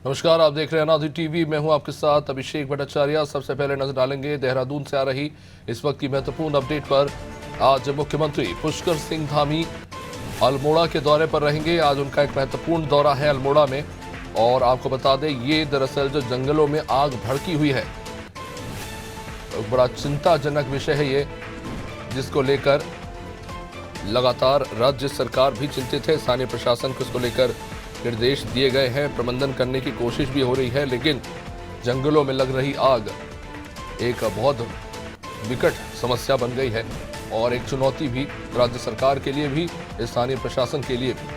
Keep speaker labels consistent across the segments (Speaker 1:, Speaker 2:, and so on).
Speaker 1: नमस्कार, आप देख रहे हैं अनादि टीवी। मैं हूं आपके साथ अभिषेक भट्टाचार्य। सबसे पहले नजर डालेंगे देहरादून से आ रही इस वक्त की महत्वपूर्ण अपडेट पर। आज मुख्यमंत्री पुष्कर सिंह धामी अल्मोड़ा के दौरे पर रहेंगे। आज उनका एक महत्वपूर्ण दौरा है अल्मोड़ा में। और आपको बता दें, ये दरअसल जो जंगलों में आग भड़की हुई है, एक बड़ा चिंताजनक विषय है ये, जिसको लेकर लगातार राज्य सरकार भी चिंतित है। स्थानीय प्रशासन को इसको लेकर निर्देश दिए गए हैं, प्रबंधन करने की कोशिश भी हो रही है, लेकिन जंगलों में लग रही आग एक बहुत विकट समस्या बन गई है और एक चुनौती भी राज्य सरकार के लिए भी, स्थानीय प्रशासन के लिए भी।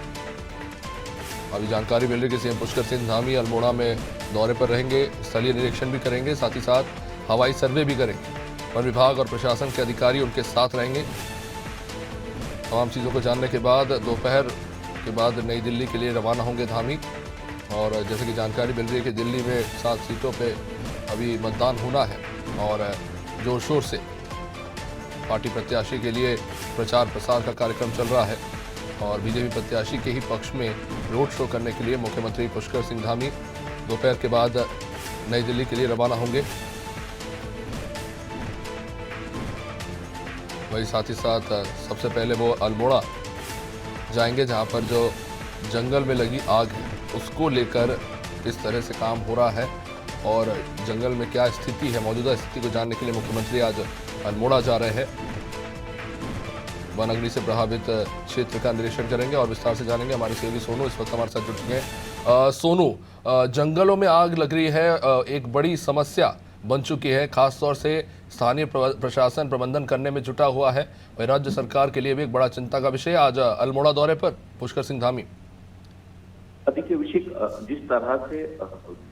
Speaker 1: अभी जानकारी मिल रही है कि सीएम पुष्कर सिंह धामी अल्मोड़ा में दौरे पर रहेंगे, स्थलीय निरीक्षण भी करेंगे, साथ ही साथ हवाई सर्वे भी करेंगे। वन विभाग और प्रशासन के अधिकारी उनके साथ रहेंगे। तमाम चीज़ों को जानने के बाद दोपहर के बाद नई दिल्ली के लिए रवाना होंगे धामी। और जैसे कि जानकारी मिल रही है कि दिल्ली में 7 सीटों पे अभी मतदान होना है और जोर शोर से पार्टी प्रत्याशी के लिए प्रचार प्रसार का कार्यक्रम चल रहा है। और बीजेपी प्रत्याशी के ही पक्ष में रोड शो करने के लिए मुख्यमंत्री पुष्कर सिंह धामी दोपहर के बाद नई दिल्ली के लिए रवाना होंगे। वही साथ ही साथ सबसे पहले वो अल्मोड़ा जाएंगे, जहां पर जो जंगल में लगी आग है उसको लेकर किस तरह से काम हो रहा है और जंगल में क्या स्थिति है, मौजूदा स्थिति को जानने के लिए मुख्यमंत्री आज अल्मोड़ा जा रहे हैं। वन अग्नि से प्रभावित क्षेत्र का निरीक्षण करेंगे और विस्तार से जानेंगे। हमारे सहयोगी सोनू इस वक्त हमारे साथ जुड़ चुके हैं। सोनू, जंगलों में आग लग रही है, एक बड़ी समस्या बन चुकी है, खासतौर से स्थानीय प्रशासन प्रबंधन करने में जुटा हुआ है। वही राज्य सरकार के लिए भी एक बड़ा चिंता का विषय। आज अल्मोड़ा दौरे पर पुष्कर सिंह धामी।
Speaker 2: देखिए अभिषेक, जिस तरह से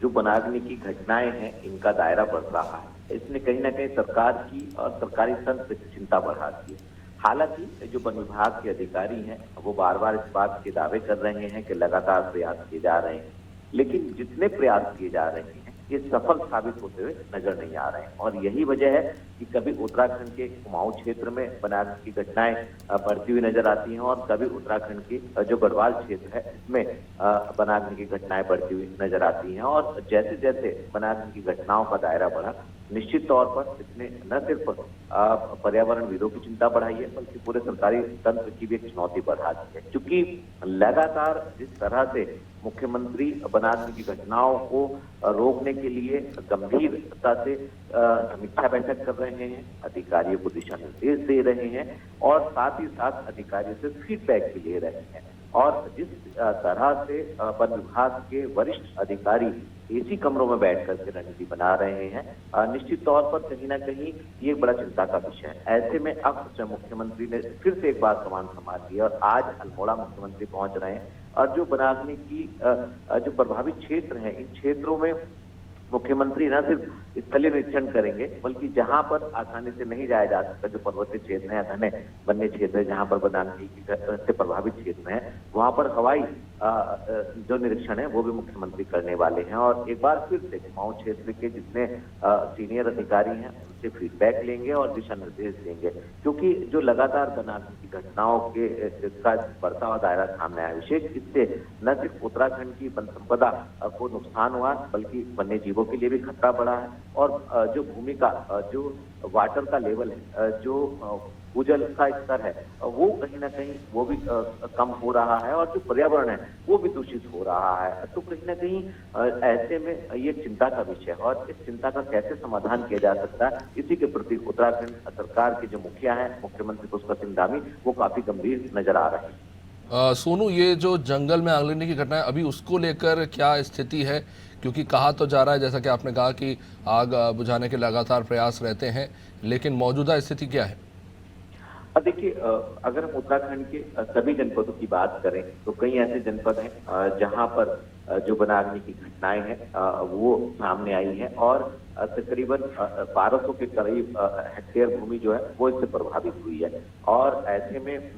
Speaker 2: जो वनाग्नि की घटनाएं हैं इनका दायरा बढ़ रहा है, इसने कहीं ना कहीं सरकार की और सरकारी तंत्र की चिंता बढ़ा दी है। हालांकि जो वन विभाग के अधिकारी हैं वो बार बार इस बात के दावे कर रहे हैं कि लगातार प्रयास किए जा रहे हैं, लेकिन जितने प्रयास किए जा रहे हैं ये सफल साबित होते हुए नजर नहीं आ रहे हैं। और यही वजह है कि कभी उत्तराखंड के कुमाऊं क्षेत्र में वनाग्नि की घटनाएं बढ़ती हुई नजर आती हैं और कभी उत्तराखंड के जो गढ़वाल क्षेत्र है इसमें वनाग्नि की घटनाएं बढ़ती हुई नजर आती हैं। और जैसे जैसे वनाग्नि की घटनाओं का दायरा बढ़ा, निश्चित तौर पर इसने न सिर्फ पर्यावरणविदों की चिंता बढ़ाई है बल्कि पूरे सरकारी तंत्र की भी एक चुनौती बढ़ा दी है। क्योंकि लगातार जिस तरह से मुख्यमंत्री वनाग्नि की घटनाओं को रोकने के लिए गंभीरता से समीक्षा बैठक कर रहे हैं, अधिकारियों को दिशा निर्देश दे रहे हैं और साथ ही साथ अधिकारियों से फीडबैक भी ले रहे हैं। और जिस तरह से वन विभाग के वरिष्ठ अधिकारी एसी कमरों में बैठ करके रणनीति बना रहे हैं, निश्चित तौर पर कहीं ना कहीं ये बड़ा चिंता का विषय है। ऐसे में अब मुख्यमंत्री ने फिर से एक बार कमान संभाल लिया और आज अल्मोड़ा मुख्यमंत्री पहुंच रहे हैं। और जो वनाग्नि की जो प्रभावित क्षेत्र हैं इन क्षेत्रों में मुख्यमंत्री न सिर्फ स्थलीय निरीक्षण करेंगे बल्कि जहां पर आसानी से नहीं जाया जा सकता, जो पर्वतीय क्षेत्र है, घने वन्य क्षेत्र है, जहां पर वनाग्नि से प्रभावित क्षेत्र है, वहां पर हवाई जो निरीक्षण है वो भी मुख्यमंत्री करने वाले हैं। और एक बार फिर से कुमाऊं क्षेत्र के जितने सीनियर अधिकारी हैं उनसे फीडबैक लेंगे और दिशा निर्देश देंगे, क्योंकि जो लगातार वनाग्नि की घटनाओं के का बढ़ता हुआ दायरा सामने आया विशेष, इससे न सिर्फ उत्तराखंड की वन संपदा को नुकसान हुआ बल्कि वन्य जीवों के लिए भी खतरा बढ़ा है। और जो भूमि का जो वाटर का लेवल है, जो भूजल का स्तर है, वो कहीं ना कहीं वो भी कम हो रहा है और जो पर्यावरण है वो भी दूषित हो रहा है। तो कहीं ना कहीं ऐसे में ये चिंता का विषय है और इस चिंता का कैसे समाधान किया जा सकता है, इसी के प्रति उत्तराखंड सरकार के जो मुखिया हैं मुख्यमंत्री पुष्कर सिंह धामी वो काफी गंभीर नजर आ रहे हैं।
Speaker 1: सोनू, ये जो जंगल में आग लगने की घटना है अभी उसको लेकर क्या स्थिति है? क्योंकि कहा तो जा रहा है, जैसा कि आपने कहा, कि आग बुझाने के लगातार प्रयास रहते हैं, लेकिन मौजूदा स्थिति क्या है?
Speaker 2: देखिए, अगर हम उत्तराखंड के सभी जनपदों की बात करें तो कई ऐसे जनपद हैं जहां पर जो वनाग्नि की घटनाएं हैं वो सामने आई है और तकरीबन 1200 के करीब हेक्टेयर भूमि जो है वो इससे प्रभावित हुई है। और ऐसे में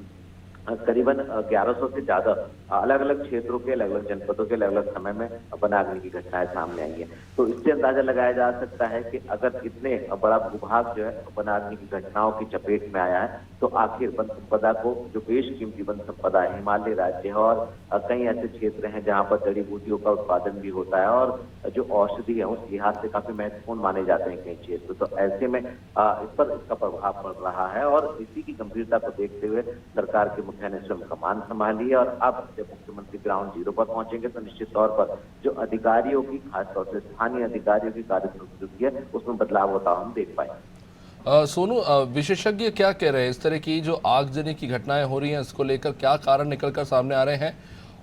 Speaker 2: करीबन 1100 से ज्यादा अलग अलग क्षेत्रों के, अलग अलग जनपदों के अलग अलग समय में वनाग्नि की घटनाएं सामने आई है। तो इससे अंदाजा लगाया जा सकता है कि अगर इतने बड़ा भूभाग जो है वनाग्नि की घटनाओं की चपेट में आया है, तो आखिर वन संपदा को, जो बेशकीमती वन संपदा है, हिमालय राज्य है और कई ऐसे क्षेत्र हैं जहां पर जड़ी बूटियों का उत्पादन भी होता है और जो औषधि है उस लिहाज से काफी महत्वपूर्ण माने जाते हैं कई क्षेत्र। तो ऐसे में इस पर इसका प्रभाव पड़ रहा है और इसी की गंभीरता को देखते हुए सरकार के मुखिया ने स्वयं कमान संभाली है। और अब जब मुख्यमंत्री ग्राउंड जीरो पर पहुंचेंगे तो निश्चित तौर पर जो अधिकारियों की, खासतौर से स्थानीय अधिकारियों की कार्य संस्कृति है, उसमें बदलाव होता हम देख पाएंगे।
Speaker 1: सोनू, विशेषज्ञ क्या कह रहे हैं? इस तरह की जो आगजनी की घटनाएं हो रही हैं, इसको लेकर क्या कारण निकलकर सामने आ रहे हैं?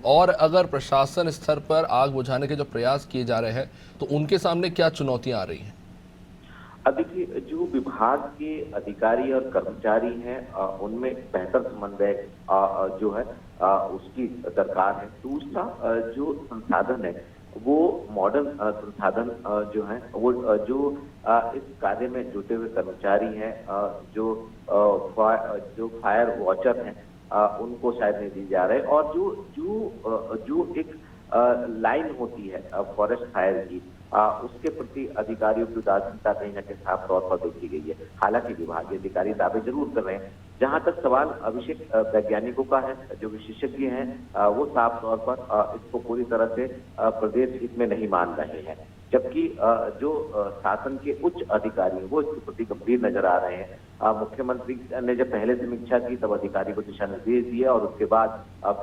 Speaker 1: और अगर प्रशासन स्तर पर आग बुझाने के जो प्रयास किए जा रहे हैं, तो उनके सामने क्या चुनौतियां आ रही हैं?
Speaker 2: देखिए, जो विभाग के अधिकारी और कर्मचारी हैं उनमें बेहतर समन्वय जो है उसकी दरकार है। दूसरा, जो संसाधन है वो मॉडर्न संसाधन जो है वो जो इस कार्य में जुटे हुए कर्मचारी हैं, जो फायर वॉचर हैं, उनको शायद नहीं दी जा रहे। और जो एक लाइन होती है फॉरेस्ट फायर की, उसके प्रति अधिकारियों की उदासीनता कहीं न कहीं साफ तौर पर देखी गई है। हालांकि विभागीय अधिकारी दावे जरूर कर रहे हैं। जहां तक सवाल अभिषेक वैज्ञानिकों का है, जो विशेषज्ञ हैं वो साफ तौर पर इसको पूरी तरह से प्रदेश हित में नहीं मान रहे हैं, जबकि जो शासन के उच्च अधिकारी हैं वो इसके प्रति गंभीर नजर आ रहे हैं। मुख्यमंत्री ने जब पहले समीक्षा की तब अधिकारी को दिशा निर्देश दिए और उसके बाद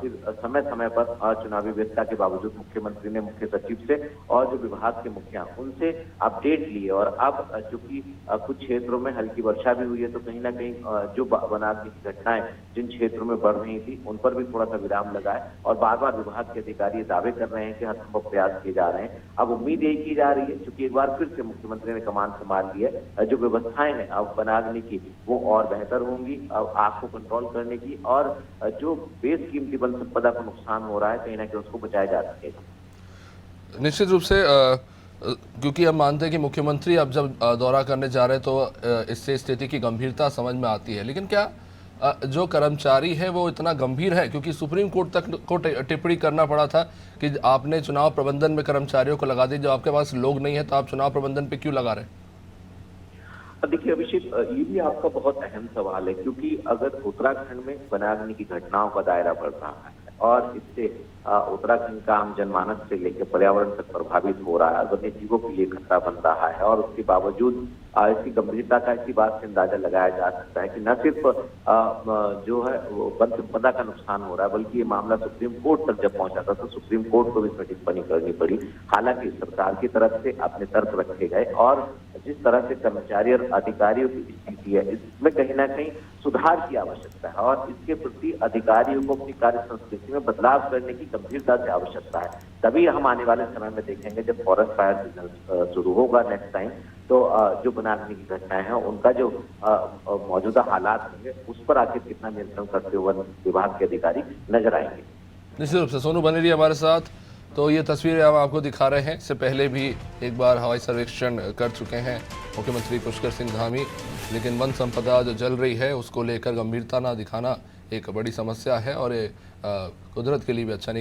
Speaker 2: फिर समय समय पर चुनावी व्यस्तता के बावजूद मुख्यमंत्री ने मुख्य सचिव से और जो विभाग के मुखिया उनसे अपडेट लिए। और अब चूंकि कुछ क्षेत्रों में हल्की वर्षा भी हुई है, तो कहीं ना कहीं जो वनाग्नि की घटनाएं जिन क्षेत्रों में बढ़ रही थी उन पर भी थोड़ा सा विराम लगा है और बार बार विभाग के अधिकारी दावे कर रहे हैं कि हर संभव प्रयास किए जा रहे हैं। अब उम्मीद यही की जा रही है, चूंकि एक बार फिर से मुख्यमंत्री ने कमान संभाल ली है, जो व्यवस्थाएं हैं अब वनाग्नि की वो और बेहतर होंगी आग को कंट्रोल करने की, और जो बेशकीमती वन संपदा को नुकसान हो रहा है कहीं ना कहीं उसको बचाया जा सकेगा।
Speaker 1: निश्चित रूप से क्योंकि हम मानते हैं कि मुख्यमंत्री अब जब दौरा करने जा रहे हैं तो इससे स्थिति की गंभीरता समझ में आती है, लेकिन क्या जो कर्मचारी है वो इतना गंभीर है? क्योंकि सुप्रीम कोर्ट तक को टिप्पणी करना पड़ा था कि आपने चुनाव प्रबंधन में कर्मचारियों को लगा दिया, जब आपके पास लोग नहीं है तो आप चुनाव प्रबंधन पे क्यों लगा रहे हैं?
Speaker 2: देखिए अभिषेक, ये भी आपका बहुत अहम सवाल है, क्योंकि अगर उत्तराखंड में वनाग्नि की घटनाओं का दायरा बढ़ रहा है और इससे उत्तराखंड का आम जनमानस से लेकर पर्यावरण तक प्रभावित हो रहा है, वन्य जीवों के लिए खतरा बन रहा है, और उसके बावजूद इसकी गंभीरता का इसी बात से अंदाजा लगाया जा सकता है कि न सिर्फ जो है वो वन संपदा का नुकसान हो रहा है, बल्कि ये मामला सुप्रीम कोर्ट तक जब पहुंचा था तो सुप्रीम कोर्ट को भी इसमें टिप्पणी करनी पड़ी। हालांकि सरकार की तरफ से अपने तर्क रखे गए और जिस तरह से कर्मचारी और अधिकारियों की स्थिति है इसमें कहीं ना कहीं सुधार की आवश्यकता है और इसके प्रति अधिकारियों को अपनी कार्य संस्कृति में बदलाव करने की गंभीरता से आवश्यकता है। तभी हम आने वाले समय में देखेंगे जब फॉरेस्ट फायर सीजन शुरू होगा नेक्स्ट टाइम, तो जो वनाग्नि की घटनाएं हैं उनका जो मौजूदा हालात होंगे उस पर आखिर कितना नियंत्रण करते हुए विभाग के अधिकारी नजर आएंगे।
Speaker 1: निश्चित रूप से सोनू बने रहिए हमारे साथ। तो ये तस्वीरें हम आपको दिखा रहे हैं, इससे पहले भी एक बार हवाई सर्वेक्षण कर चुके हैं मुख्यमंत्री पुष्कर सिंह धामी, लेकिन वन संपदा जो जल रही है उसको लेकर गंभीरता ना दिखाना एक बड़ी समस्या है और ये कुदरत के लिए भी अच्छा नहीं।